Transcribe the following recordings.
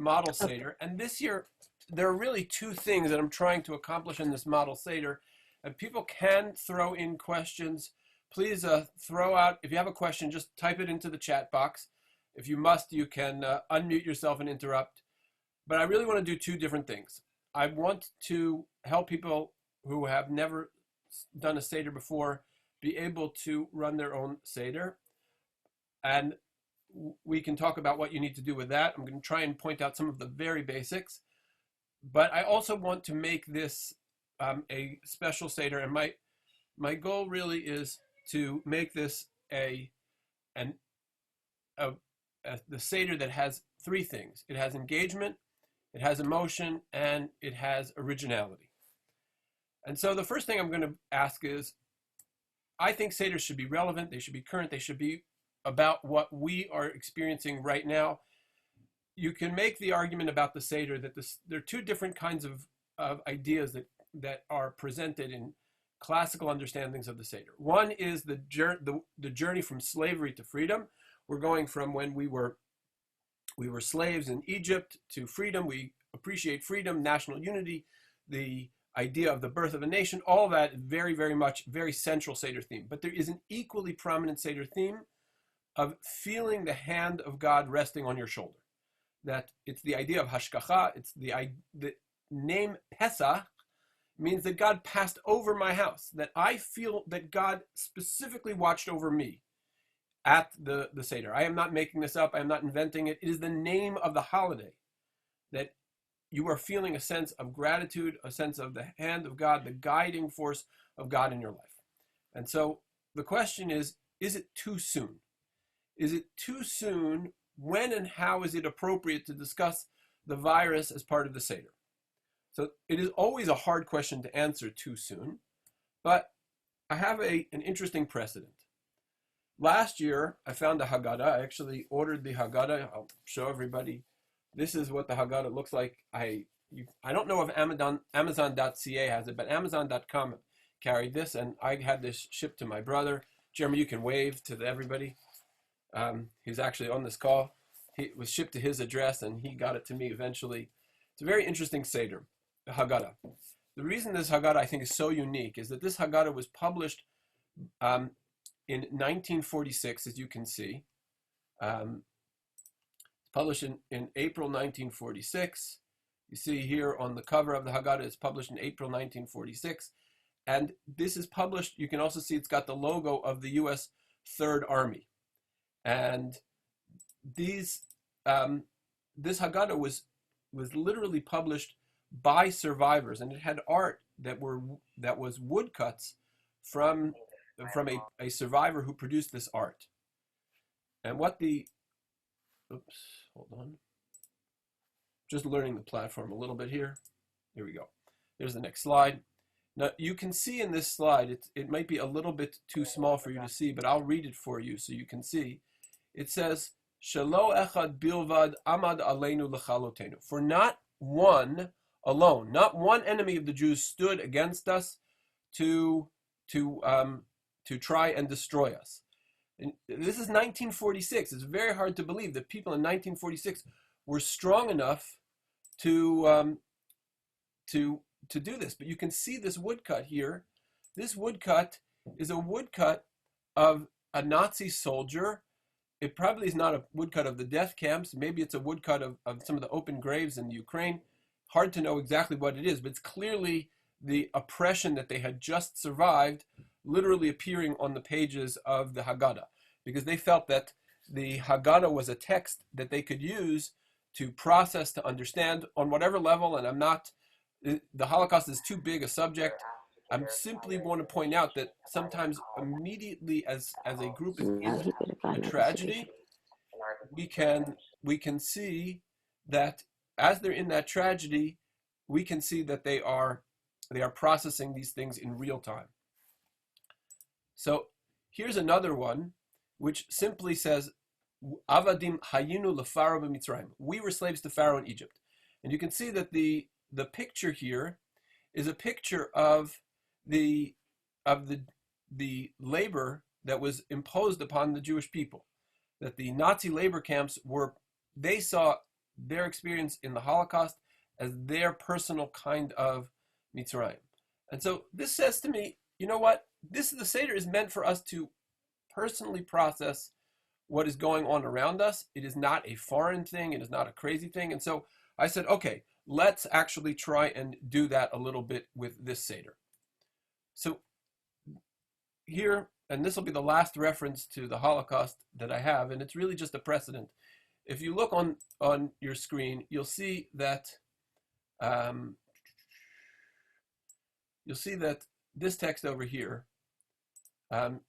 model Seder. And this year, there are really two things that I'm trying to accomplish in this model Seder. And people can throw in questions. Please throw out, if you have a question, just type it into the chat box. If you must, you can unmute yourself and interrupt. But I really want to do two different things. I want to help people who have never done a Seder before be able to run their own Seder. And we can talk about what you need to do with that. I'm going to try and point out some of the very basics. But I also want to make this a special Seder. And my goal really is to make this the Seder that has three things. It has engagement, it has emotion, and it has originality. And so the first thing I'm going to ask is, I think Seders should be relevant, they should be current, they should be about what we are experiencing right now. You can make the argument about the Seder that there are two different kinds of ideas that are presented in classical understandings of the Seder. One is the journey from slavery to freedom. We're going from when we were slaves in Egypt to freedom. We appreciate freedom, national unity, the idea of the birth of a nation, all that very, very much, very central Seder theme. But there is an equally prominent Seder theme of feeling the hand of God resting on your shoulder. That it's the idea of hashgacha, it's the name Pesach means that God passed over my house, that I feel that God specifically watched over me at the Seder. I am not making this up, I am not inventing it. It is the name of the holiday, that you are feeling a sense of gratitude, a sense of the hand of God, the guiding force of God in your life. And so the question is it too soon? Is it too soon? When and how is it appropriate to discuss the virus as part of the Seder? So it is always a hard question to answer too soon, but I have an interesting precedent. Last year, I found a Haggadah. I actually ordered the Haggadah. I'll show everybody. This is what the Haggadah looks like. I don't know if Amazon.ca has it, but Amazon.com carried this, and I had this shipped to my brother. Jeremy, you can wave to everybody. He's actually on this call. It was shipped to his address, and he got it to me eventually. It's a very interesting Seder, the Haggadah. The reason this Haggadah I think is so unique is that this Haggadah was published in 1946, as you can see. Published in April 1946. You see here on the cover of the Haggadah, it's published in April 1946. And this is published, you can also see it's got the logo of the U.S. Third Army. And this Haggadah was literally published by survivors, and it had art that was woodcuts from a survivor who produced this art. And oops, hold on. Just learning the platform a little bit here. Here we go. There's the next slide. Now you can see in this slide, it might be a little bit too small for you to see, but I'll read it for you so you can see. It says, Shelo echad bilvad amad aleinu lechalotenu. For not one alone, not one enemy of the Jews stood against us to try and destroy us. And this is 1946. It's very hard to believe that people in 1946 were strong enough to do this. But you can see this woodcut here. This woodcut is a woodcut of a Nazi soldier. It probably is not a woodcut of the death camps. Maybe it's a woodcut of some of the open graves in Ukraine. Hard to know exactly what it is, but it's clearly the oppression that they had just survived literally appearing on the pages of the Haggadah, because they felt that the Haggadah was a text that they could use to process, to understand on whatever level. And the Holocaust is too big a subject. I simply want to point out that sometimes immediately as a group is in a tragedy, we can see that as they're in that tragedy, we can see that they are processing these things in real time. So here's another one, which simply says, Avadim hayinu lefaro b'Mitzrayim. We were slaves to Pharaoh in Egypt. And you can see that the picture here is a picture of the labor that was imposed upon the Jewish people. That the Nazi labor camps they saw their experience in the Holocaust as their personal kind of Mitzrayim. And so this says to me, you know what? The Seder is meant for us to personally process what is going on around us. It is not a foreign thing. It is not a crazy thing. And so I said, okay, let's actually try and do that a little bit with this Seder. So here, and this will be the last reference to the Holocaust that I have, and it's really just a precedent. If you look on your screen, you'll see that this text over here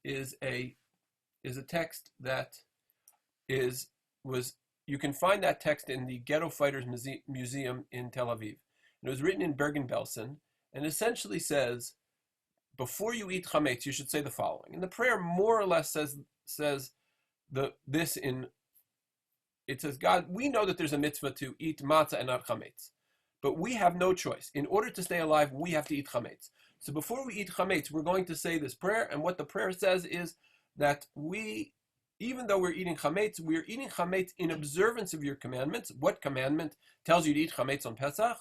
is a text that you can find that text in the Ghetto Fighters Museum in Tel Aviv. And it was written in Bergen-Belsen, and essentially says, before you eat chametz, you should say the following. And the prayer more or less says it says, God, we know that there's a mitzvah to eat matzah and not chametz, but we have no choice. In order to stay alive, we have to eat chametz. So before we eat chametz, we're going to say this prayer, and what the prayer says is that even though we're eating chametz in observance of your commandments. What commandment tells you to eat chametz on Pesach?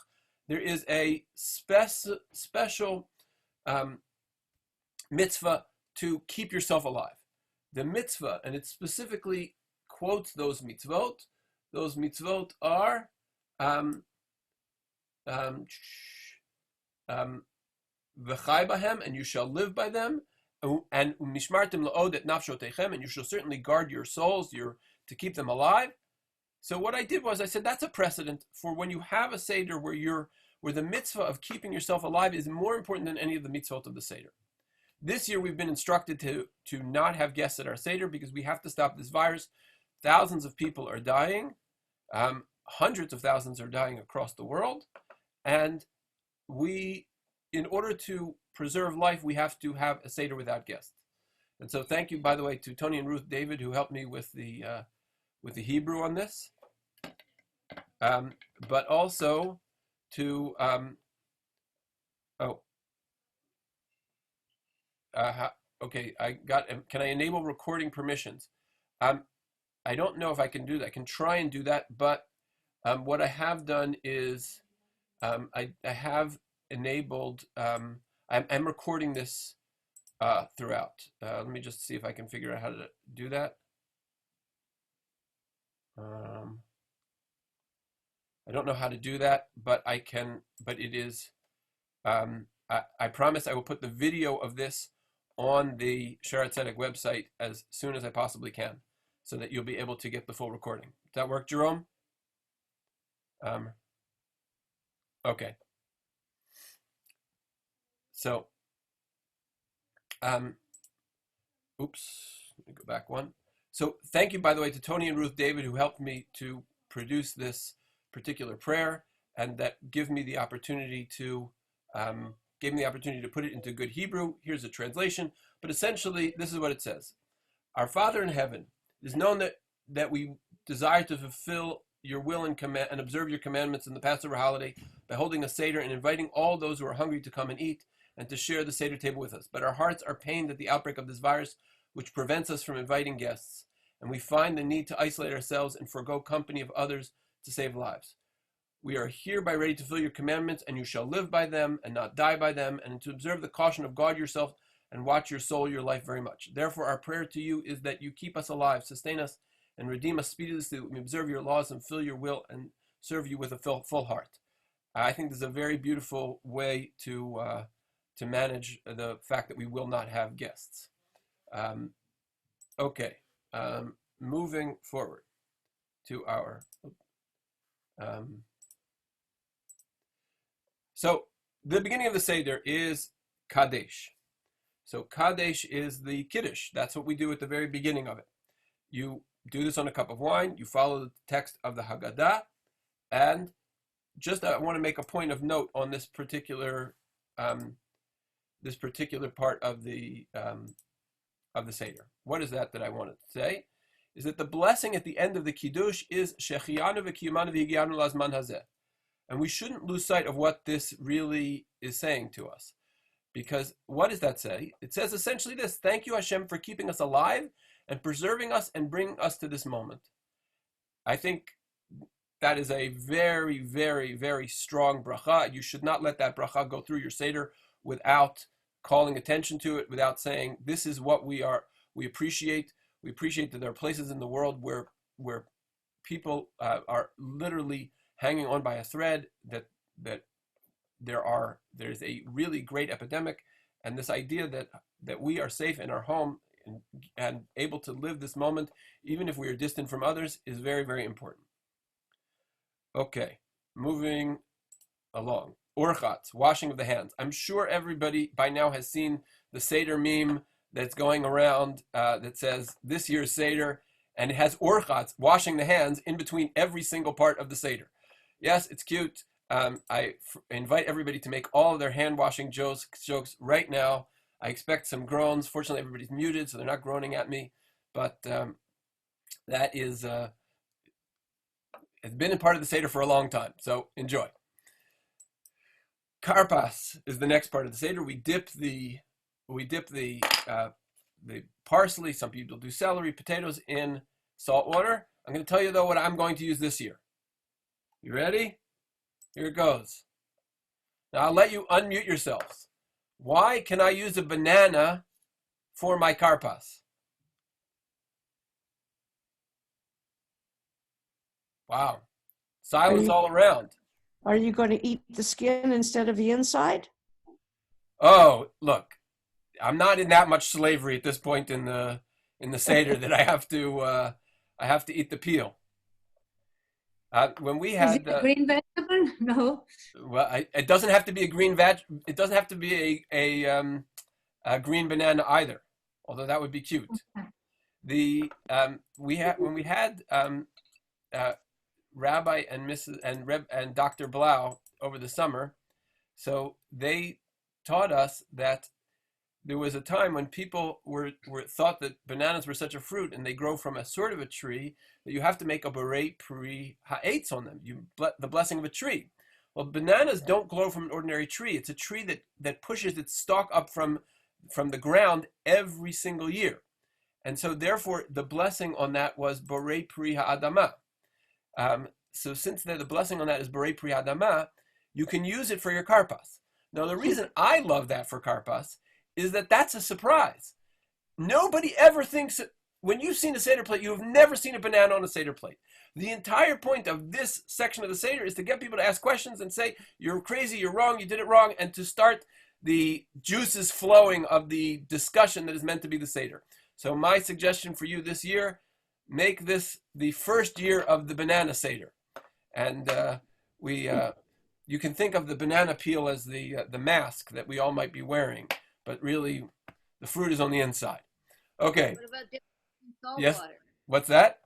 There is a special mitzvah to keep yourself alive. The mitzvah, and it specifically quotes those mitzvot. Those mitzvot are v'chai bahem, and you shall live by them, and mishmartim la'od et nafshotechem, and you shall certainly guard your souls, to keep them alive. So what I did was I said that's a precedent for when you have a Seder where the mitzvah of keeping yourself alive is more important than any of the mitzvot of the Seder. This year we've been instructed to not have guests at our Seder because we have to stop this virus. Thousands of people are dying. Hundreds of thousands are dying across the world. And in order to preserve life, we have to have a Seder without guests. And so thank you, by the way, to Tony and Ruth David, who helped me with the Hebrew on this. But also to, okay, can I enable recording permissions? I don't know if I can do that. I can try and do that, but what I have done is I have enabled, I'm recording this throughout. Let me just see if I can figure out how to do that. I don't know how to do that, but I can, but it is, I promise I will put the video of this on the Sharat Tzedek website as soon as I possibly can, so that you'll be able to get the full recording. Does that work, Jerome? Okay. So, oops, let me go back one. So thank you, by the way, to Tony and Ruth David, who helped me to produce this particular prayer and that gave me the opportunity to put it into good Hebrew. Here's a translation, but essentially this is what it says. Our Father in heaven, it is known that we desire to fulfill your will and observe your commandments in the Passover holiday by holding a Seder and inviting all those who are hungry to come and eat and to share the Seder table with us. But our hearts are pained at the outbreak of this virus, which prevents us from inviting guests, and we find the need to isolate ourselves and forego company of others to save lives. We are hereby ready to fulfill your commandments, and you shall live by them and not die by them, and to observe the caution of guard yourself and watch your soul, your life very much. Therefore, our prayer to you is that you keep us alive, sustain us, and redeem us speedily so that we observe your laws and fulfill your will and serve you with a full heart. I think this is a very beautiful way to manage the fact that we will not have guests. Okay, moving forward to our... So the beginning of the Seder is Kadesh. So Kadesh is the Kiddush. That's what we do at the very beginning of it. You do this on a cup of wine. You follow the text of the Haggadah. And just I want to make a point of note on this particular part of the Seder. What is that I want to say? Is that the blessing at the end of the Kiddush is Shechianu v'kiyamanu v'higianu lazman hazeh. And we shouldn't lose sight of what this really is saying to us. Because what does that say? It says essentially this: thank you, Hashem, for keeping us alive and preserving us and bringing us to this moment. I think that is a very, very, very strong bracha. You should not let that bracha go through your Seder without calling attention to it, without saying, this is what we appreciate. We appreciate that there are places in the world where people are literally hanging on by a thread, that there's a really great epidemic, and this idea that we are safe in our home and able to live this moment, even if we are distant from others, is very, very important. Okay, moving along. Orchatz, washing of the hands. I'm sure everybody by now has seen the Seder meme that's going around that says this year's Seder, and it has orchatz, washing the hands, in between every single part of the Seder. Yes, it's cute. I invite everybody to make all of their hand washing jokes right now. I expect some groans. Fortunately, everybody's muted, so they're not groaning at me. But that is, it's been a part of the Seder for a long time, so enjoy. Karpas is the next part of the Seder. We dip the parsley. Some people do celery, potatoes in salt water. I'm going to tell you though what I'm going to use this year. You ready? Here it goes. Now I'll let you unmute yourselves. Why can I use a banana for my karpas? Wow. Silence all around. Are you going to eat the skin instead of the inside? Oh, look, I'm not in that much slavery at this point in the Seder that I have to eat the peel. When we had is it a green vegetable? No. Well, it doesn't have to be a green veg. It doesn't have to be a green banana either, although that would be cute. Okay. When we had Rabbi and Mrs. and Dr. Blau over the summer, so they taught us that there was a time when people were thought that bananas were such a fruit and they grow from a sort of a tree that you have to make a borei pri ha'etz on them, the blessing of a tree. Well, bananas don't grow from an ordinary tree. It's a tree that pushes its stalk up from the ground every single year. And so therefore the blessing on that was borei pri ha'adama. So since the blessing on that is borei pri ha'adama, you can use it for your karpas. Now the reason I love that for karpas is that that's a surprise. Nobody ever thinks, when you've seen a Seder plate, you have never seen a banana on a Seder plate. The entire point of this section of the Seder is to get people to ask questions and say, you're crazy, you're wrong, you did it wrong, and to start the juices flowing of the discussion that is meant to be the Seder. So my suggestion for you this year, make this the first year of the banana Seder. And you can think of the banana peel as the mask that we all might be wearing, but really the fruit is on the inside. Okay. What about dipping in salt water? What's that?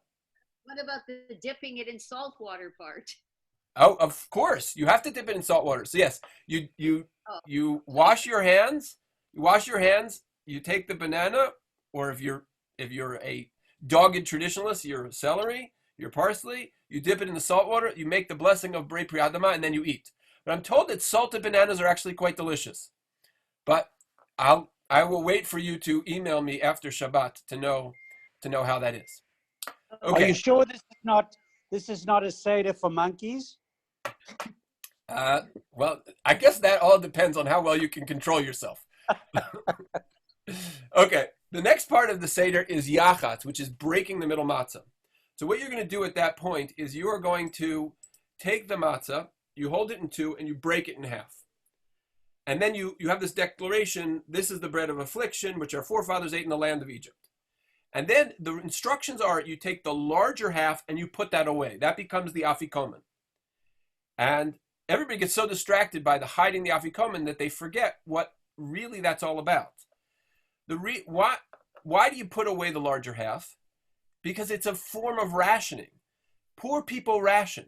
What about the dipping it in salt water part? Oh, of course. You have to dip it in salt water. So yes, you wash your hands. You wash your hands. You take the banana, or if you're a dogged traditionalist, your celery, your parsley, you dip it in the salt water, you make the blessing of borei pri ha'adama, and then you eat. But I'm told that salted bananas are actually quite delicious. But I will wait for you to email me after Shabbat to know how that is. Okay. Are you sure this is not a Seder for monkeys? Well, I guess that all depends on how well you can control yourself. Okay, the next part of the Seder is yachatz, which is breaking the middle matzah. So what you're going to do at that point is you are going to take the matzah, you hold it in two, and you break it in half. And then you have this declaration, this is the bread of affliction, which our forefathers ate in the land of Egypt. And then the instructions are you take the larger half and you put that away. That becomes the afikomen. And everybody gets so distracted by the hiding the afikomen that they forget what really that's all about. Why do you put away the larger half? Because it's a form of rationing. Poor people ration.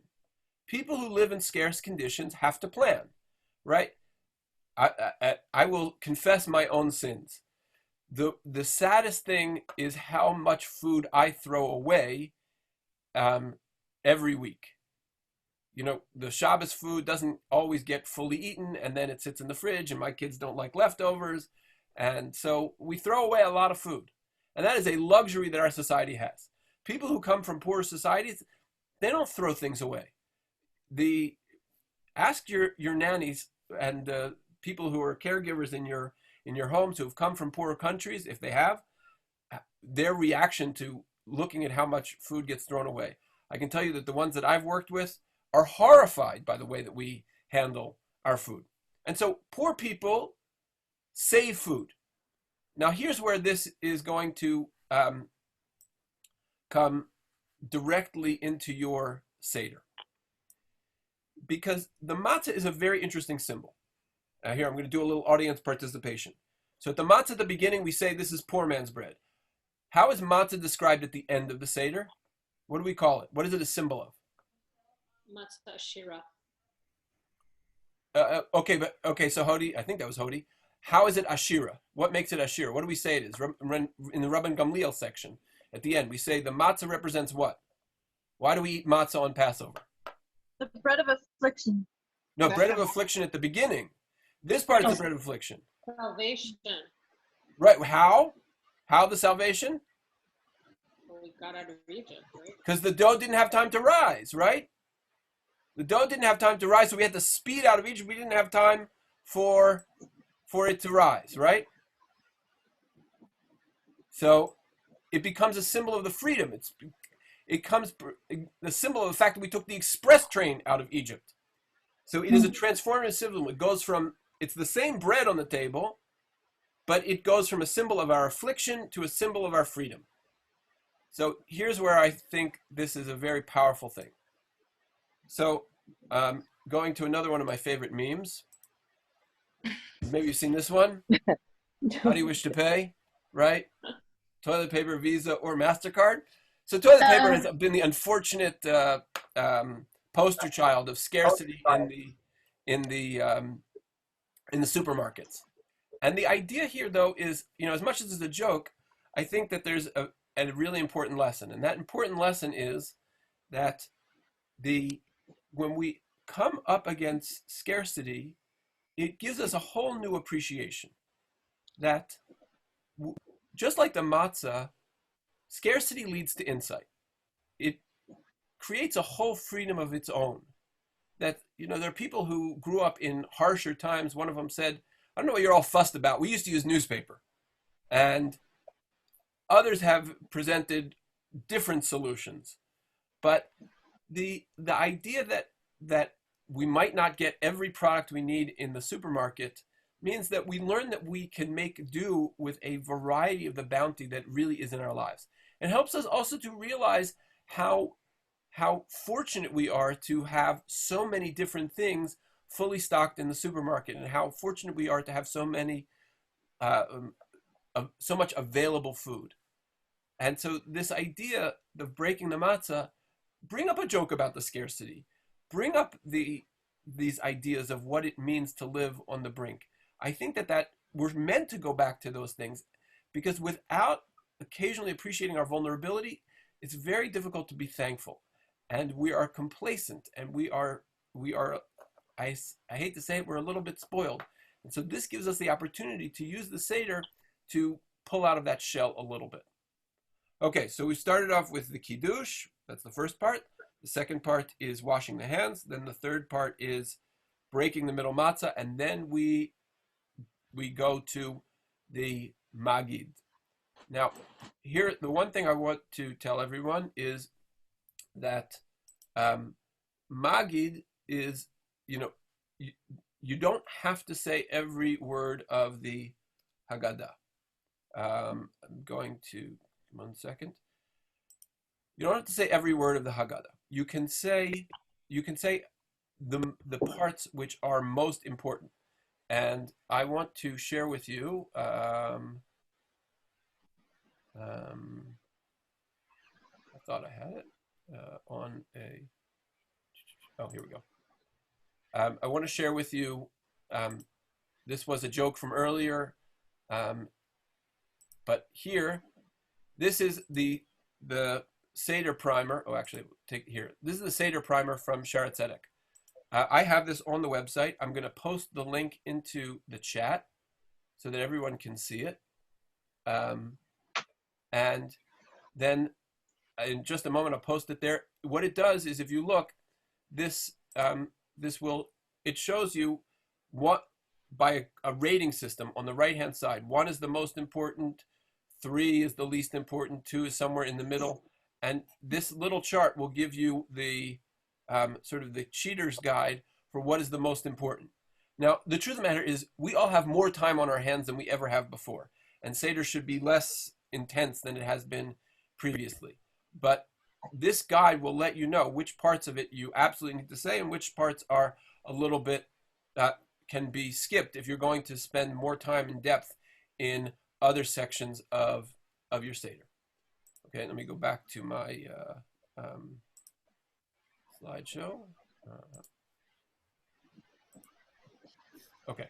People who live in scarce conditions have to plan, right? I will confess my own sins. The saddest thing is how much food I throw away every week. You know, the Shabbos food doesn't always get fully eaten, and then it sits in the fridge, and my kids don't like leftovers. And so we throw away a lot of food. And that is a luxury that our society has. People who come from poorer societies, they don't throw things away. Ask your nannies and people who are caregivers in your homes who have come from poorer countries, if they have, their reaction to looking at how much food gets thrown away. I can tell you that the ones that I've worked with are horrified by the way that we handle our food. And so poor people save food. Now here's where this is going to come directly into your Seder. Because the matzah is a very interesting symbol. Here, I'm going to do a little audience participation. So at the matzah at the beginning, we say this is poor man's bread. How is matzah described at the end of the Seder? What do we call it? What is it a symbol of? Matzah Shira. Okay, so Hodi, I think that was Hodi. How is it Ashira? What makes it Ashira? What do we say it is? In the Rabban Gamliel section, at the end, we say the matzah represents what? Why do we eat matzah on Passover? The bread of affliction. No, bread of affliction at the beginning. This part is the bread of affliction. Salvation. Right, how? How the salvation? Well, we got out of Egypt, right? Because the dough didn't have time to rise, right? The dough didn't have time to rise, so we had to speed out of Egypt. We didn't have time for it to rise, right? So it becomes a symbol of the freedom. It comes the symbol of the fact that we took the express train out of Egypt. So it is a transformative symbol. It goes from, it's the same bread on the table, but it goes from a symbol of our affliction to a symbol of our freedom. So here's where I think this is a very powerful thing. So going to another one of my favorite memes. Maybe you've seen this one. How do you wish to pay? Right? Toilet paper, Visa, or MasterCard. So toilet paper has been the unfortunate poster child of scarcity in the supermarkets. And the idea here, though, is, as much as it's a joke, I think that there's a really important lesson. And that important lesson is that when we come up against scarcity, it gives us a whole new appreciation. That just like the matzah, scarcity leads to insight. It creates a whole freedom of its own. That, there are people who grew up in harsher times. One of them said, I don't know what you're all fussed about. We used to use newspaper. And others have presented different solutions. But the idea that we might not get every product we need in the supermarket means that we learn that we can make do with a variety of the bounty that really is in our lives. It helps us also to realize how fortunate we are to have so many different things fully stocked in the supermarket, and how fortunate we are to have so much available food. And so this idea of breaking the matzah, bring up a joke about the scarcity. Bring up these ideas of what it means to live on the brink. I think that we're meant to go back to those things, because without occasionally appreciating our vulnerability, it's very difficult to be thankful. And we are complacent, and we are I hate to say it, we're a little bit spoiled. And so this gives us the opportunity to use the Seder to pull out of that shell a little bit. Okay, so we started off with the Kiddush. That's the first part. The second part is washing the hands. Then the third part is breaking the middle matzah. And then we go to the Magid. Now, here, the one thing I want to tell everyone is that Magid is, you don't have to say every word of the Haggadah. I'm going to, 1 second. You don't have to say every word of the Haggadah. You can say the parts which are most important. And I want to share with you I thought I had it on a, oh, here we go. I want to share with you, this was a joke from earlier, but here, this is the Seder primer. Oh, actually, take here. This is the Seder primer from Sharat Tzedek. I have this on the website. I'm going to post the link into the chat so that everyone can see it. And then in just a moment, I'll post it there. what it does is, if you look, this it shows you what, by a rating system on the right hand side. 1 is the most important, 3 is the least important, 2 is somewhere in the middle, and this little chart will give you the sort of the cheater's guide for what is the most important. Now, the truth of the matter is, we all have more time on our hands than we ever have before, and Seder should be less intense than it has been previously. But this guide will let you know which parts of it you absolutely need to say and which parts are a little bit can be skipped if you're going to spend more time in depth in other sections of your Seder. Okay, let me go back to my slideshow. Okay.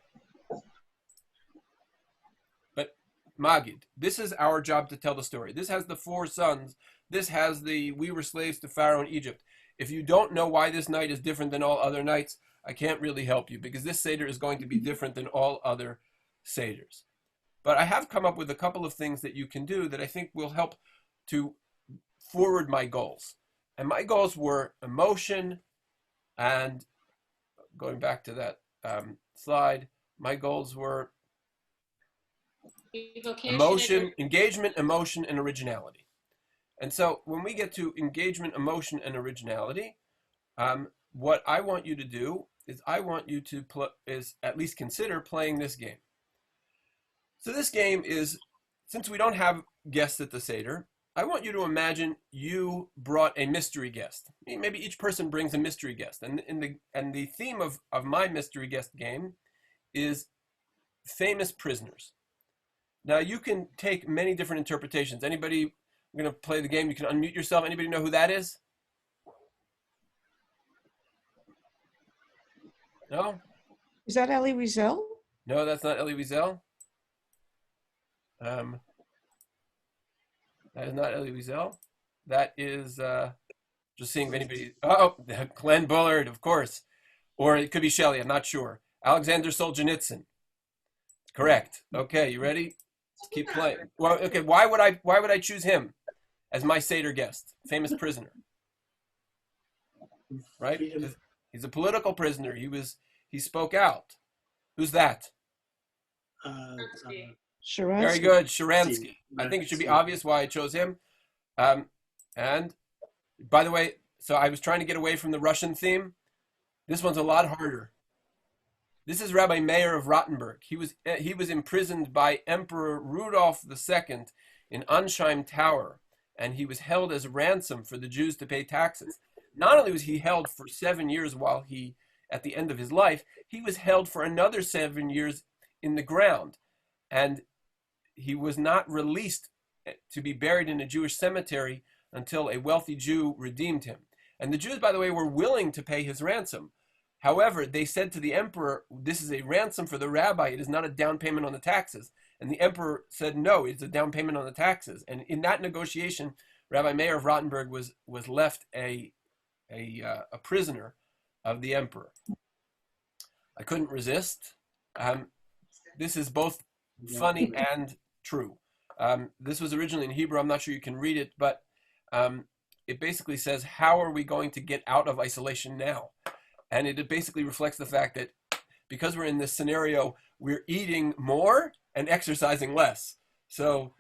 But Magid, this is our job to tell the story. This has the 4 sons. This has the we were slaves to Pharaoh in Egypt. If you don't know why this night is different than all other nights, I can't really help you, because this Seder is going to be different than all other Seders. But I have come up with a couple of things that you can do that I think will help to forward my goals. And my goals were emotion, and going back to that slide, my goals were emotion, engagement, emotion, and originality. And so when we get to engagement, emotion, and originality, what I want you to do is I want you to at least consider playing this game. So this game is, since we don't have guests at the Seder, I want you to imagine you brought a mystery guest. Maybe each person brings a mystery guest. And the theme of my mystery guest game is famous prisoners. Now, you can take many different interpretations. Anybody, I'm going to play the game. You can unmute yourself. Anybody know who that is? No? Is that Elie Wiesel? No, that's not Elie Wiesel. That is not Elie Wiesel. That is, just seeing if anybody, oh, Glenn Bullard, of course. Or it could be Shelley, I'm not sure. Alexander Solzhenitsyn. Correct. Okay, you ready? Let's keep playing. Well, okay, why would I choose him as my Seder guest? Famous prisoner. Right? He's a political prisoner. He spoke out. Who's that? Sharansky. Very good, Sharansky. I think it should be obvious why I chose him. And by the way, so I was trying to get away from the Russian theme. This one's a lot harder. This is Rabbi Meir of Rottenburg. He was imprisoned by Emperor Rudolph II in Ansheim Tower, and he was held as ransom for the Jews to pay taxes. Not only was he held for 7 years while at the end of his life, he was held for another 7 years in the ground. And he was not released to be buried in a Jewish cemetery until a wealthy Jew redeemed him. And the Jews, by the way, were willing to pay his ransom. However, they said to the emperor, this is a ransom for the rabbi. It is not a down payment on the taxes. And the emperor said, no, it's a down payment on the taxes. And in that negotiation, Rabbi Meir of Rottenburg was left a prisoner of the emperor. I couldn't resist. This is both funny and true. This was originally in Hebrew. I'm not sure you can read it, but it basically says, how are we going to get out of isolation now? And it basically reflects the fact that because we're in this scenario, we're eating more and exercising less. So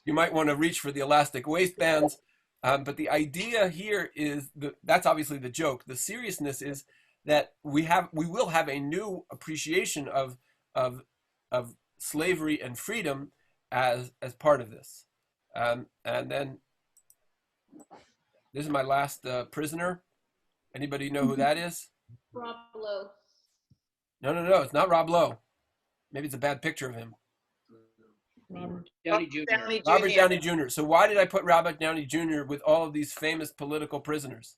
you might want to reach for the elastic waistbands. But the idea here is that's obviously the joke. The seriousness is that we will have a new appreciation of slavery and freedom as part of this. And then this is my last prisoner. Anybody know who that is? Rob Lowe. No, it's not Rob Lowe. Maybe it's a bad picture of him. Robert Downey Jr. Robert Downey Jr. So why did I put Robert Downey Jr. with all of these famous political prisoners?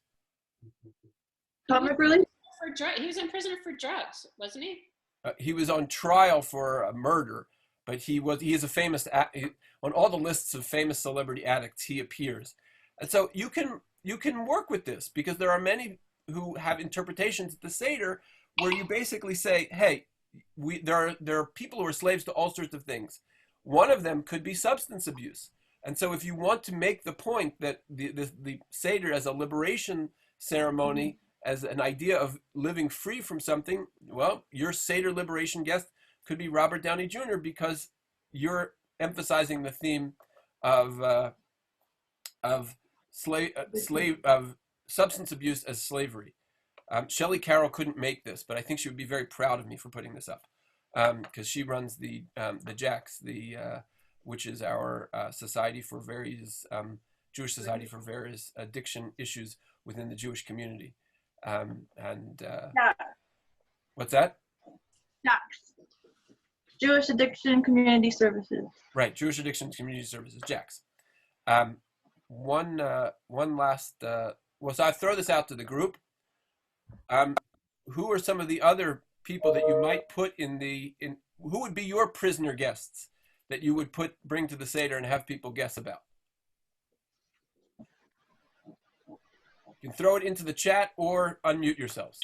Comic relief? He was in prison for drugs, wasn't he? He was on trial for a murder, but he is a famous, on all the lists of famous celebrity addicts, he appears. And so you can work with this, because there are many who have interpretations at the Seder where you basically say, hey, there are people who are slaves to all sorts of things. One of them could be substance abuse. And so if you want to make the point that the Seder as a liberation ceremony, as an idea of living free from something, well, your Seder liberation guest could be Robert Downey Jr. because you're emphasizing the theme of substance abuse as slavery. Shelley Carroll couldn't make this, but I think she would be very proud of me for putting this up, because she runs the JACS, which is our society for various Jewish society for various addiction issues within the Jewish community. What's that? JACS. Jewish Addiction Community Services. Right, Jewish Addiction Community Services, JACS. One last, well, so I throw this out to the group. Who are some of the other people that you might put who would be your prisoner guests that you would bring to the Seder and have people guess about? You can throw it into the chat or unmute yourselves.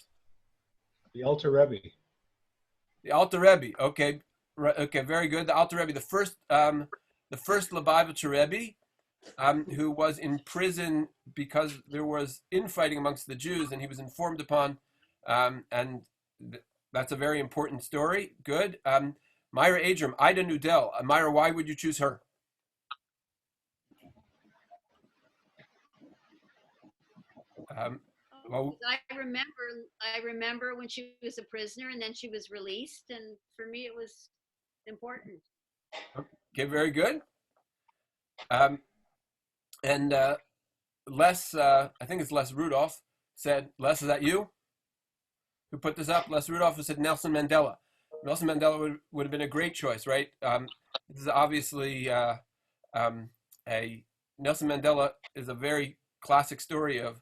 The Alter Rebbe. The Alter Rebbe, okay. Okay, very good. The Alter Rebbe, the first Lubavitcher Rebbe, who was in prison because there was infighting amongst the Jews, and he was informed upon, and that's a very important story. Good. Myra Adram, Ida Nudell. Myra, why would you choose her? Well, I remember when she was a prisoner and then she was released, and for me it was important. okay, very good. And Les, I think it's Les Rudolph, said, Les, is that you who put this up? Les Rudolph, who said Nelson Mandela. Nelson Mandela would have been a great choice, right? This is obviously Nelson Mandela is a very classic story of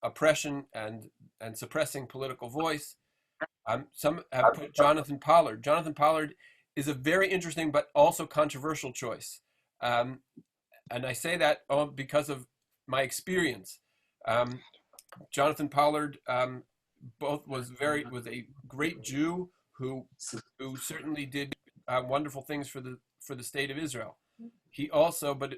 oppression and suppressing political voice. Some have put Jonathan Pollard. Jonathan Pollard is a very interesting but also controversial choice. And I say that because of my experience. Jonathan Pollard was a great Jew who certainly did wonderful things for the state of Israel. He also, but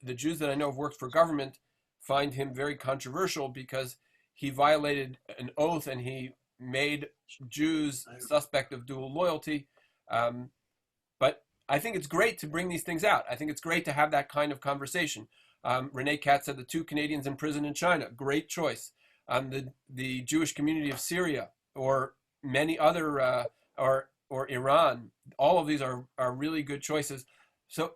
the Jews that I know have worked for government find him very controversial because he violated an oath and he made Jews suspect of dual loyalty. But I think it's great to bring these things out. I think it's great to have that kind of conversation. Renee Katz said the 2 Canadians in prison in China, great choice. The Jewish community of Syria, or many other, or Iran, all of these are really good choices. So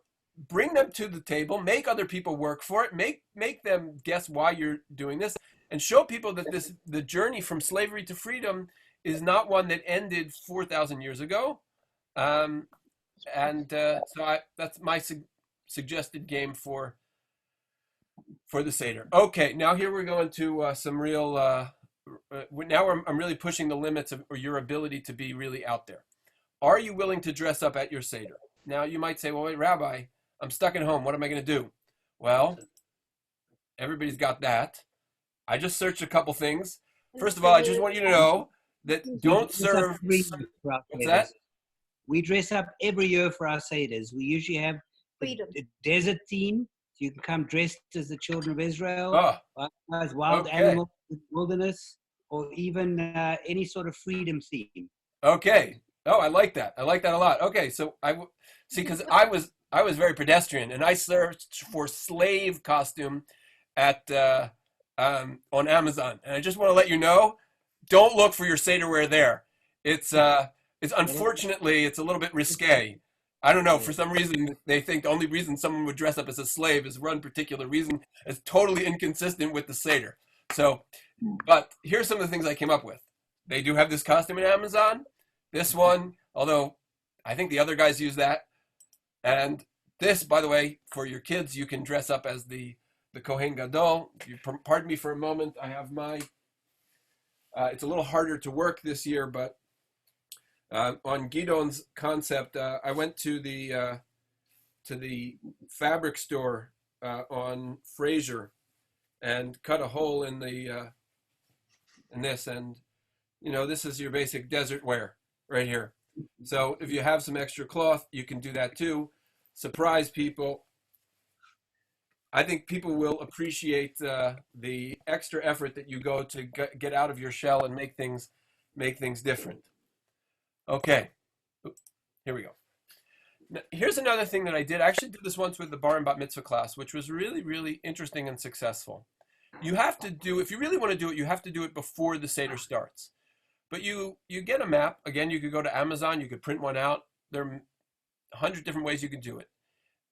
bring them to the table, make other people work for it, make them guess why you're doing this, and show people that the journey from slavery to freedom is not one that ended 4,000 years ago. So that's my suggested game for the Seder. Okay, now here we're going to some real, now I'm really pushing the limits of your ability to be really out there. Are you willing to dress up at your Seder? Now you might say, well, wait, Rabbi, I'm stuck at home. What am I going to do? Well, everybody's got that. I just searched a couple things. First of all, I just want you to know that don't serve. What's that? We dress up every year for our Seders. We usually have the desert theme. So you can come dressed as the children of Israel, as wild animals in the wilderness, or even any sort of freedom theme. Okay. Oh, I like that. I like that a lot. Okay, so because I was very pedestrian, and I searched for slave costume at on Amazon, and I just want to let you know, don't look for your Seder wear there. It's unfortunately it's a little bit risque. I don't know, for some reason they think the only reason someone would dress up as a slave is one particular reason. It's totally inconsistent with the Seder. So, but here's some of the things I came up with. They do have this costume in Amazon. This one, although I think the other guys use that. And this, by the way, for your kids, you can dress up as the Kohen Gadol. If you pardon me for a moment, I have my, it's a little harder to work this year, but on Gidon's concept, I went to the fabric store on Fraser and cut a hole in this, and this is your basic desert wear right here. So if you have some extra cloth, you can do that too. Surprise people. I think people will appreciate the extra effort that you go to get out of your shell and make things different. Okay, here we go. Now, here's another thing that I did. I actually did this once with the bar and bat mitzvah class, which was really, really interesting and successful. You have to do, if you really want to do it, you have to do it before the Seder starts. But you get a map. Again, you could go to Amazon, you could print one out. There are 100 different ways you can do it.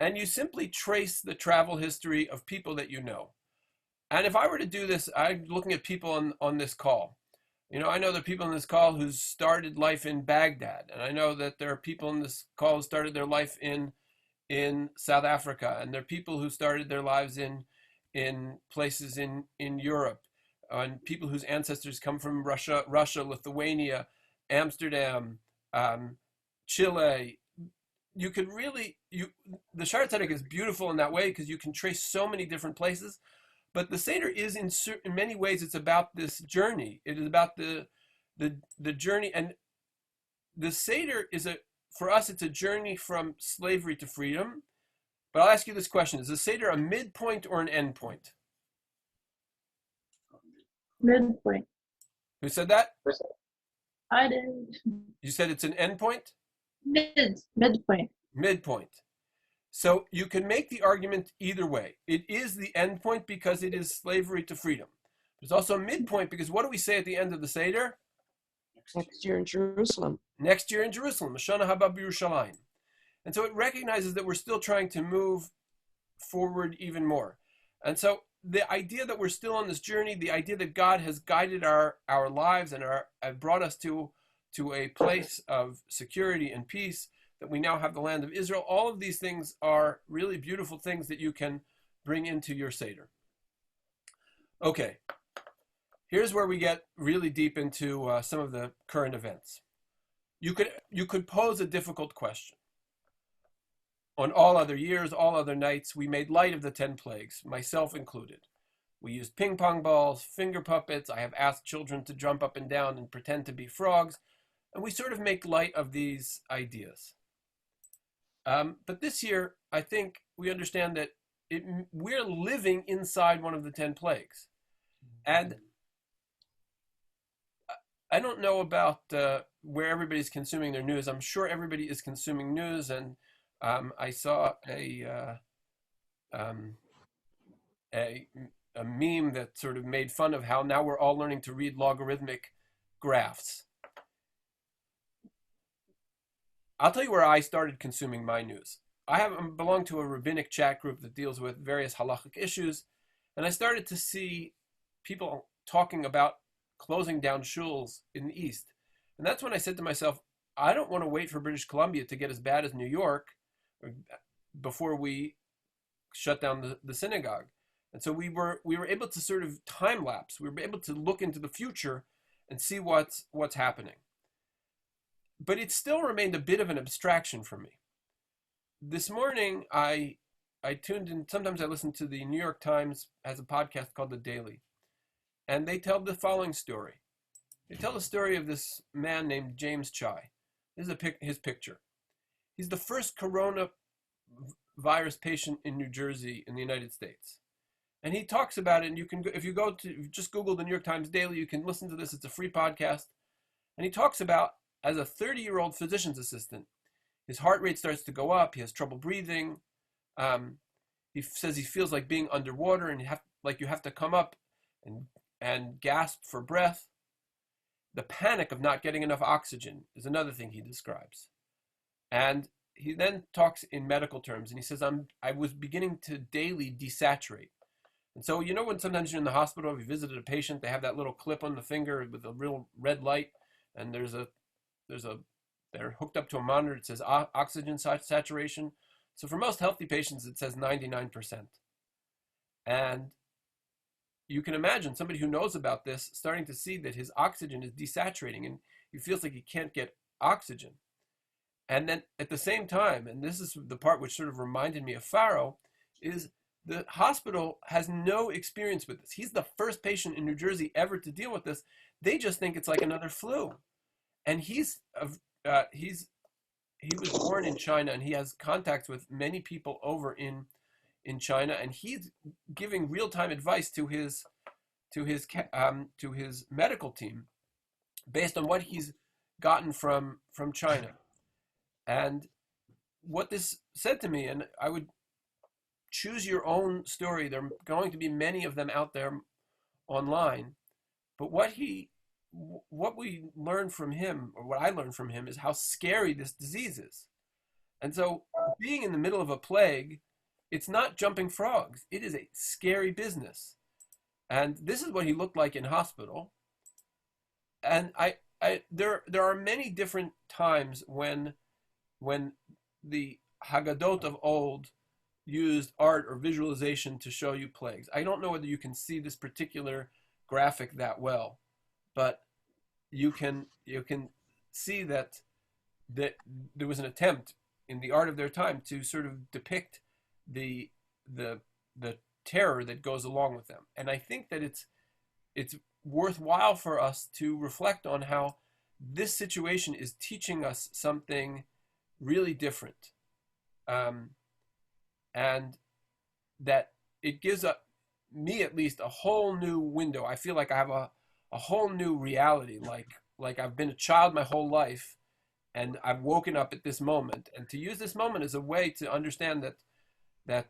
And you simply trace the travel history of people that you know. And if I were to do this, I'm looking at people on this call. You know, I know there are people on this call who started life in Baghdad. And I know that there are people in this call who started their life in South Africa. And there are people who started their lives in places in Europe. And people whose ancestors come from Russia, Lithuania, Amsterdam, Chile. You could really, the Shara Tzedek is beautiful in that way because you can trace so many different places. But the Seder is in many ways, it's about this journey. It is about the journey. And the Seder for us, it's a journey from slavery to freedom. But I'll ask you this question. Is the Seder a midpoint or an endpoint? Midpoint. Who said that? I did. You said it's an endpoint? Midpoint. Midpoint. So you can make the argument either way. It is the endpoint because it is slavery to freedom. There's also a midpoint because what do we say at the end of the Seder? Next year in Jerusalem. Next year in Jerusalem. Mashana haba b'Yerushalayim. And so it recognizes that we're still trying to move forward even more. And so the idea that we're still on this journey, the idea that God has guided our lives and brought us to a place of security and peace, that we now have the land of Israel, all of these things are really beautiful things that you can bring into your Seder. Okay, here's where we get really deep into some of the current events. You could pose a difficult question. On all other years, all other nights, we made light of the 10 plagues, myself included. We used ping pong balls, finger puppets. I have asked children to jump up and down and pretend to be frogs. And we sort of make light of these ideas. But this year, I think we understand that we're living inside one of the 10 plagues. And I don't know about where everybody's consuming their news. I'm sure everybody is consuming news. And I saw a meme that sort of made fun of how now we're all learning to read logarithmic graphs. I'll tell you where I started consuming my news. I belong to a rabbinic chat group that deals with various halachic issues, and I started to see people talking about closing down shuls in the East. And that's when I said to myself, I don't want to wait for British Columbia to get as bad as New York before we shut down the synagogue. And so we were able to sort of time lapse. We were able to look into the future and see what's happening. But it still remained a bit of an abstraction for me. This morning, I tuned in. Sometimes I listen to the New York Times, has a podcast called The Daily. And they tell the following story. They tell the story of this man named James Chai. This is his picture. He's the first coronavirus patient in New Jersey in the United States. And he talks about it, and you can, if you go to, just Google the New York Times Daily, you can listen to this. It's a free podcast. And he talks about, as a 30-year-old physician's assistant, his heart rate starts to go up. He has trouble breathing. He says he feels like being underwater, and you have to come up and gasp for breath. The panic of not getting enough oxygen is another thing he describes. And he then talks in medical terms, and he says, I was beginning to daily desaturate. And so, you know, when sometimes you're in the hospital, if you visited a patient, they have that little clip on the finger with a real red light, and they're hooked up to a monitor. It says oxygen saturation. So for most healthy patients, it says 99%. And you can imagine somebody who knows about this starting to see that his oxygen is desaturating, and he feels like he can't get oxygen. And then at the same time, and this is the part which sort of reminded me of Pharaoh, is the hospital has no experience with this. He's the first patient in New Jersey ever to deal with this. They just think it's like another flu. And he was born in China, and he has contacts with many people over in in China, and he's giving real-time advice to his medical team based on what he's gotten from China. And what this said to me, and I would choose your own story. There are going to be many of them out there online, but what we learned from him, or what I learned from him, is how scary this disease is. And so being in the middle of a plague, it's not jumping frogs. It is a scary business. And this is what he looked like in hospital. And there are many different times when the Haggadot of old used art or visualization to show you plagues. I don't know whether you can see this particular graphic that well, but you can see that there was an attempt in the art of their time to sort of depict the terror that goes along with them. And I think that it's worthwhile for us to reflect on how this situation is teaching us something really different, and that it gives me at least a whole new window. I feel like I have a whole new reality, like I've been a child my whole life, and I've woken up at this moment, and to use this moment as a way to understand that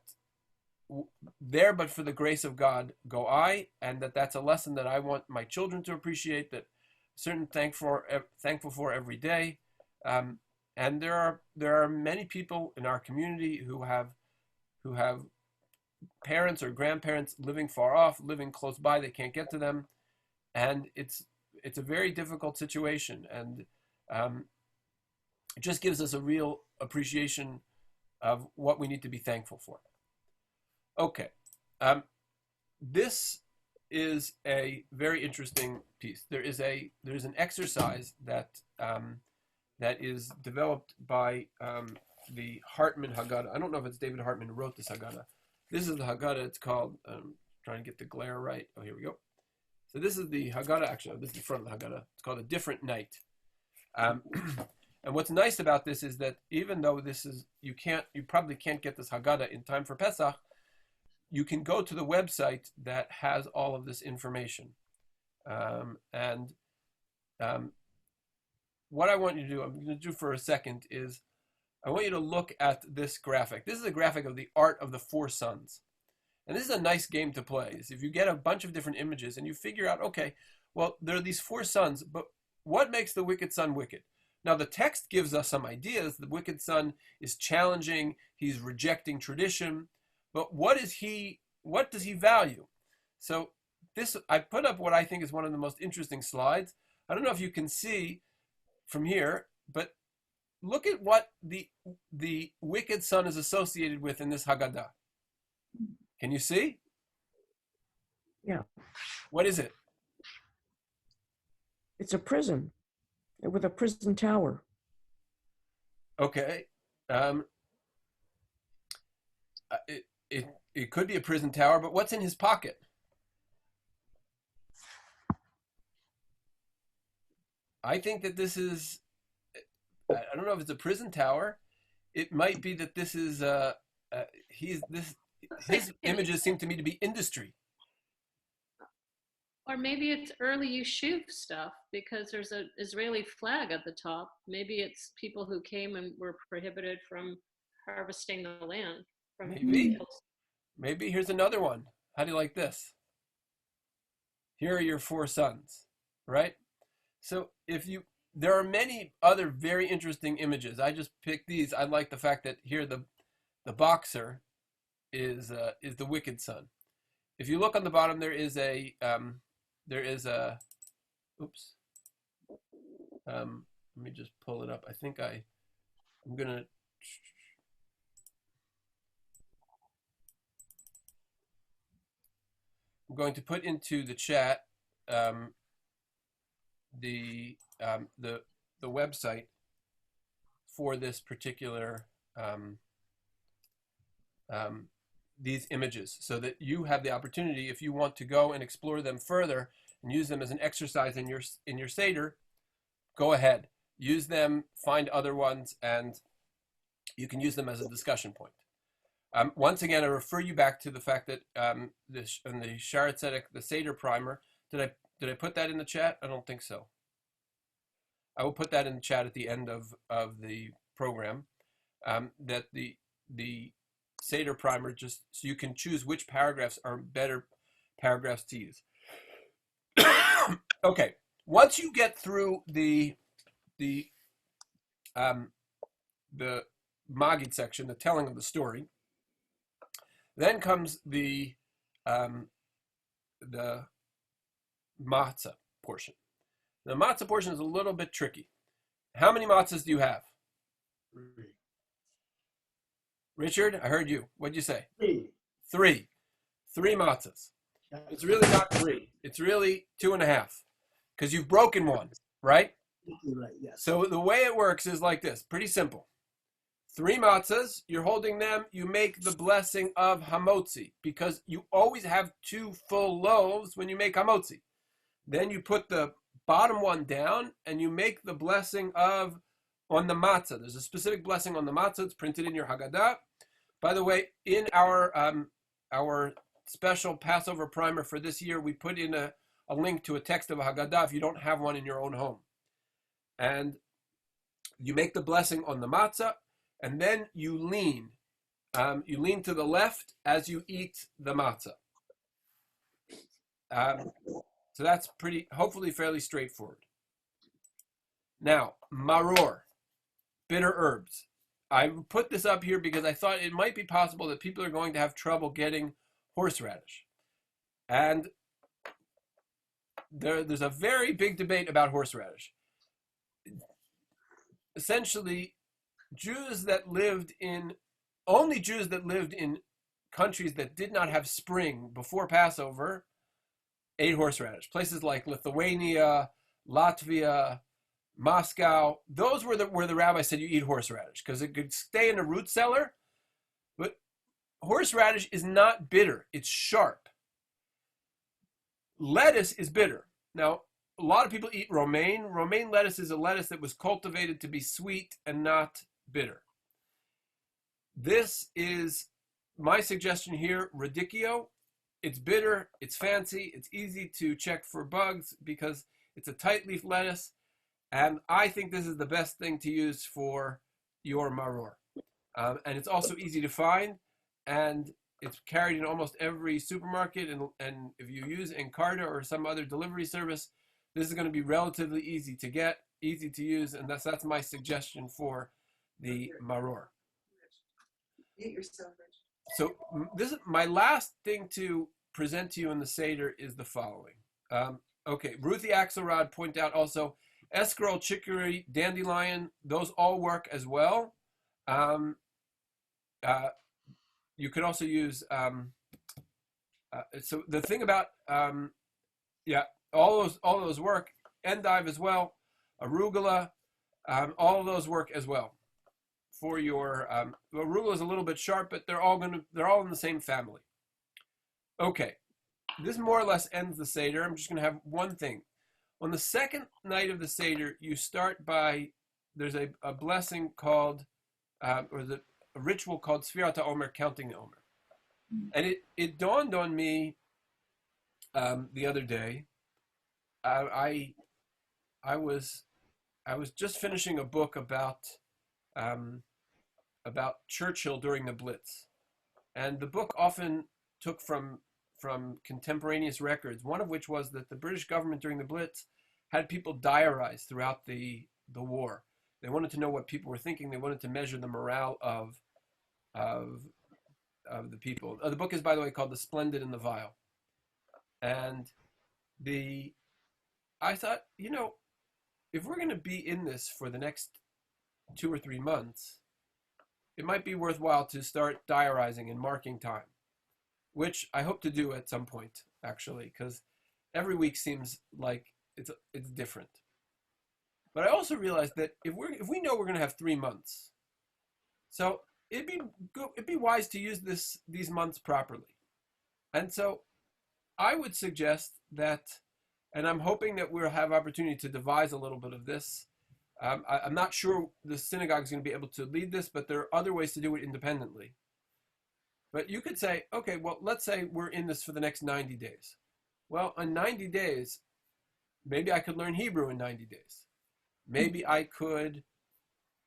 there but for the grace of God go I, and that's a lesson that I want my children to appreciate, that certain thankful for every day. And there are many people in our community who have parents or grandparents living far off, living close by. They can't get to them, and it's a very difficult situation. And it just gives us a real appreciation of what we need to be thankful for. Okay, this is a very interesting piece. There's an exercise that is developed by the Hartman Haggadah. I don't know if it's David Hartman who wrote this Haggadah. This is the Haggadah. It's called, trying to get the glare right. Oh, here we go. So this is the Haggadah. Actually, this is the front of the Haggadah. It's called A Different Night. And what's nice about this is that even though this is, you probably can't get this Haggadah in time for Pesach, you can go to the website that has all of this information. What I want you to do, I'm going to do for a second, is I want you to look at this graphic. This is a graphic of the art of the four sons. And this is a nice game to play. Is if you get a bunch of different images and you figure out, okay, well, there are these four sons, but what makes the wicked son wicked? Now, the text gives us some ideas. The wicked son is challenging. He's rejecting tradition. But what does he value? So I put up what I think is one of the most interesting slides. I don't know if you can see from here, but look at what the wicked son is associated with in this Haggadah. Can you see? Yeah. What is it? It's a prison with a prison tower. Okay. It could be a prison tower, but what's in his pocket? I think that this is, I don't know if it's a prison tower. It might be that this is, his images seem to me to be industry. Or maybe it's early Yishuv stuff, because there's an Israeli flag at the top. Maybe it's people who came and were prohibited from harvesting the land. Maybe here's another one. How do you like this? Here are your four sons, right? So there are many other very interesting images. I just picked these. I like the fact that here the boxer is the wicked son. If you look on the bottom, there is a oops. Let me just pull it up. I think I'm going to put into the chat the website for this particular these images, so that you have the opportunity, if you want to go and explore them further and use them as an exercise in your Seder, go ahead, use them, find other ones, and you can use them as a discussion point. Once again, I refer you back to the fact that in the Shaar Tzedek, the Seder primer, did I put that in the chat? I don't think so. I will put that in the chat at the end of the program. That the Seder primer, just so you can choose which paragraphs are better paragraphs to use. Okay, once you get through the Magid section, the telling of the story, then comes the matzah portion. The matzah portion is a little bit tricky. How many matzahs do you have? 3. Richard, I heard you. What'd you say? 3. 3. 3 matzahs. It's really not 3. It's really 2.5, because you've broken one, right? Right, yes. So the way it works is like this. Pretty simple. 3 matzahs, you're holding them, you make the blessing of hamotzi, because you always have 2 full loaves when you make hamotzi. Then you put the bottom one down and you make the blessing of on the matzah. There's a specific blessing on the matzah. It's printed in your Haggadah. By the way, in our special Passover primer for this year, we put in a link to a text of a Haggadah if you don't have one in your own home. And you make the blessing on the matzah, and then you lean. You lean to the left as you eat the matzah. So that's hopefully fairly straightforward. Now, maror, bitter herbs. I put this up here because I thought it might be possible that people are going to have trouble getting horseradish. And there's a very big debate about horseradish. Essentially, only Jews that lived in countries that did not have spring before Passover ate horseradish. Places like Lithuania, Latvia, Moscow, those were where the rabbi said you eat horseradish because it could stay in a root cellar. But horseradish is not bitter, it's sharp. Lettuce is bitter. Now, a lot of people eat romaine. Romaine lettuce is a lettuce that was cultivated to be sweet and not bitter. This is my suggestion here, radicchio. It's bitter, it's fancy, it's easy to check for bugs because it's a tight leaf lettuce, and I think this is the best thing to use for your maror. And it's also easy to find, and it's carried in almost every supermarket, and if you use Encarta or some other delivery service, this is going to be relatively easy to get, easy to use, and that's my suggestion for the maror. So this is my last thing to present to you in the Seder is the following. Okay, Ruthie Axelrod pointed out also escarole, chicory, dandelion, those all work as well. You could also use, so the thing about, all those work, endive as well, arugula, all of those work as well. For your arugula is a little bit sharp, but they're all in the same family. Okay, this more or less ends the Seder. I'm just going to have one thing. On the second night of the Seder, you start by, there's a blessing called, a ritual called Sfirat HaOmer, counting the Omer. And it dawned on me the other day. I was just finishing a book about Churchill during the Blitz, and the book often took from contemporaneous records, one of which was that the British government during the Blitz had people diarize throughout the war. They wanted to know what people were thinking. They wanted to measure the morale of the people. The book is, by the way, called The Splendid and the Vile. And I thought, if we're going to be in this for the next 2 or 3 months, it might be worthwhile to start diarizing and marking time, which I hope to do at some point, actually, because every week seems like it's different. But I also realized that if we know we're going to have 3 months, so it'd be wise to use these months properly. And so I would suggest that, and I'm hoping that we'll have opportunity to devise a little bit of this. I'm not sure the synagogue is going to be able to lead this, but there are other ways to do it independently. But you could say, okay, well, let's say we're in this for the next 90 days. Well, in 90 days, maybe I could learn Hebrew in 90 days. Maybe I could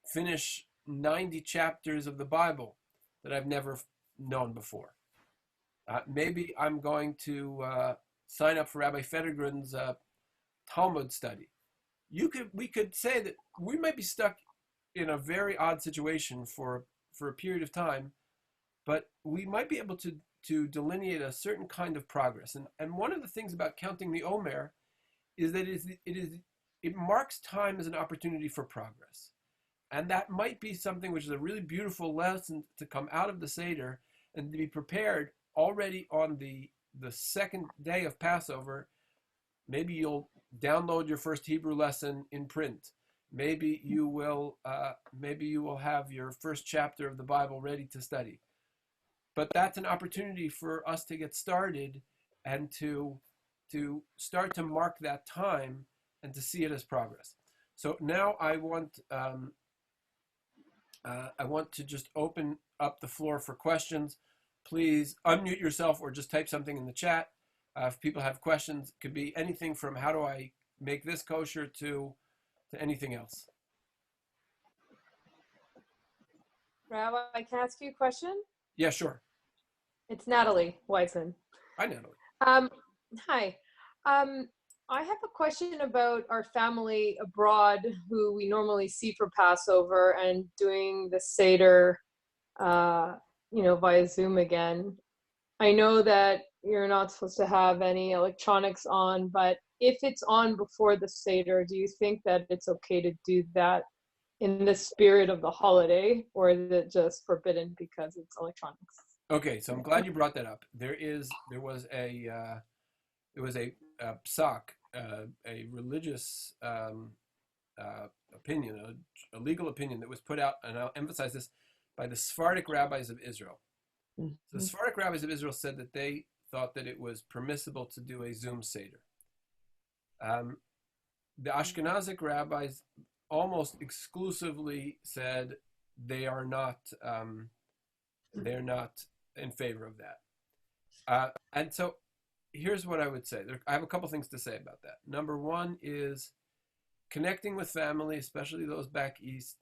finish 90 chapters of the Bible that I've never known before. Maybe I'm going to sign up for Rabbi Fettergren's Talmud study. We could say that we might be stuck in a very odd situation for a period of time, but we might be able to delineate a certain kind of progress. And one of the things about counting the Omer is that it marks time as an opportunity for progress. And that might be something which is a really beautiful lesson to come out of the Seder and to be prepared already on the second day of Passover. Maybe you'll download your first Hebrew lesson in print. Maybe you will have your first chapter of the Bible ready to study. But that's an opportunity for us to get started and to start to mark that time and to see it as progress. So now I want to just open up the floor for questions. Please unmute yourself or just type something in the chat. If people have questions, it could be anything from how do I make this kosher to anything else. Rabbi, can I ask you a question? Yeah, sure. It's Natalie Weisen. Hi, Natalie. Hi. I have a question about our family abroad who we normally see for Passover and doing the Seder, via Zoom again. I know that you're not supposed to have any electronics on, but if it's on before the Seder, do you think that it's okay to do that in the spirit of the holiday, or is it just forbidden because it's electronics? Okay, so I'm glad you brought that up. There was a psak, a religious opinion, a legal opinion that was put out, and I'll emphasize this, by the Sephardic rabbis of Israel. So the Sephardic rabbis of Israel said that they thought that it was permissible to do a Zoom Seder. The Ashkenazic rabbis almost exclusively said they're not in favor of that. And so here's what I would say. I have a couple things to say about that. Number one is connecting with family, especially those back east.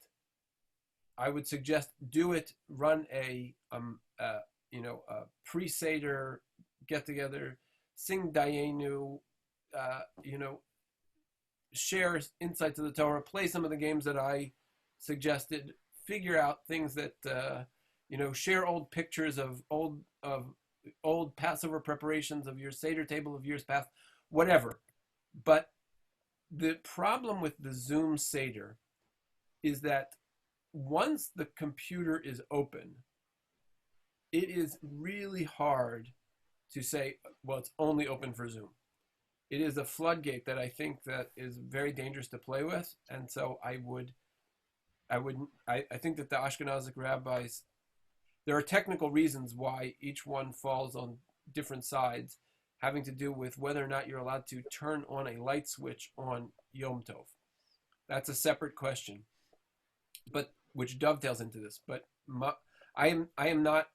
I would suggest do it. Run a pre-Seder get together, sing Dayenu, share insights of the Torah, play some of the games that I suggested, figure out things that share old pictures of old Passover preparations of your Seder table of years past, whatever. But the problem with the Zoom Seder is that once the computer is open, it is really hard to say, well, it's only open for Zoom. It is a floodgate that I think that is very dangerous to play with. And so I think that the Ashkenazic rabbis, there are technical reasons why each one falls on different sides, having to do with whether or not you're allowed to turn on a light switch on Yom Tov. That's a separate question, but which dovetails into this. But I am not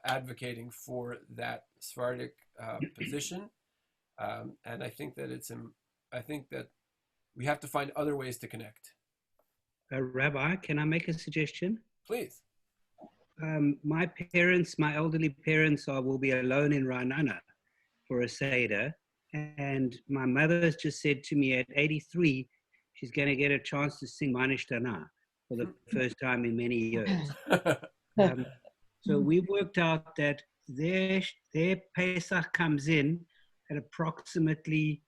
advocating for that Sephardic position, and I think that we have to find other ways to connect. Rabbi, can I make a suggestion? Please. My elderly parents will be alone in Ra'anana for a Seder, and my mother has just said to me at 83, she's going to get a chance to sing Manishtana for the first time in many years. So we worked out that their Pesach comes in at approximately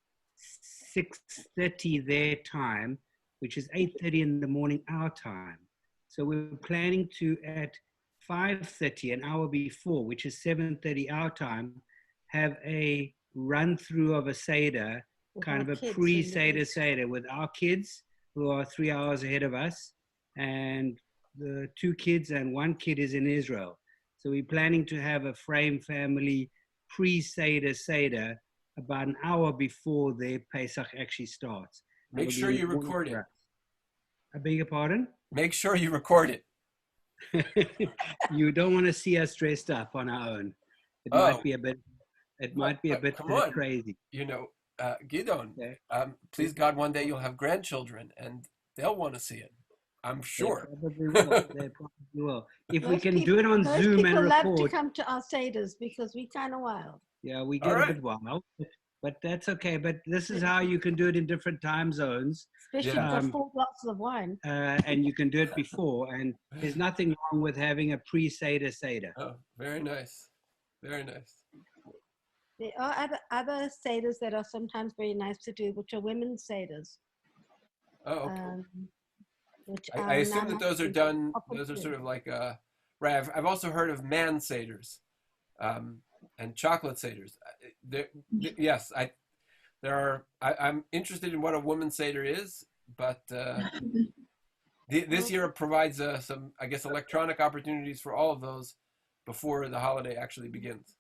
6:30 their time, which is 8:30 in the morning our time. So we're planning to, at 5:30, an hour before, which is 7:30 our time, have a run through of a Seder, kind of a pre-Seder Seder with our kids who are 3 hours ahead of us, and the 2 kids and 1 kid is in Israel. So we're planning to have a frame family pre-Seder Seder about an hour before their Pesach actually starts. Make sure you record it. I beg your pardon? Make sure you record it. You don't want to see us dressed up on our own. It Oh. might be a bit. It might be a bit Come on. crazy. You know, Gidon, Okay. please God, one day you'll have grandchildren and they'll want to see it. I'm sure. They probably will. They probably will. If we Most can peop- do it on most Zoom and people love to record, come to our Seders because we kind of wild. yeah, we All get a right. bit wild, but that's okay. But this is how you can do it in different time zones, Especially Yeah. if you've got 4 glasses of wine. and you can do it before. And there's nothing wrong with having a pre-Seder Seder. Oh, very nice. Very nice. There are other Seders that are sometimes very nice to do, which are women's Seders. Oh, okay. Which I are assume now that those are much done, popular those are too. sort of like, right, I've also heard of man seders and chocolate seders. Yes, I'm interested in what a woman's seder is, but this year provides some, I guess, electronic opportunities for all of those before the holiday actually begins.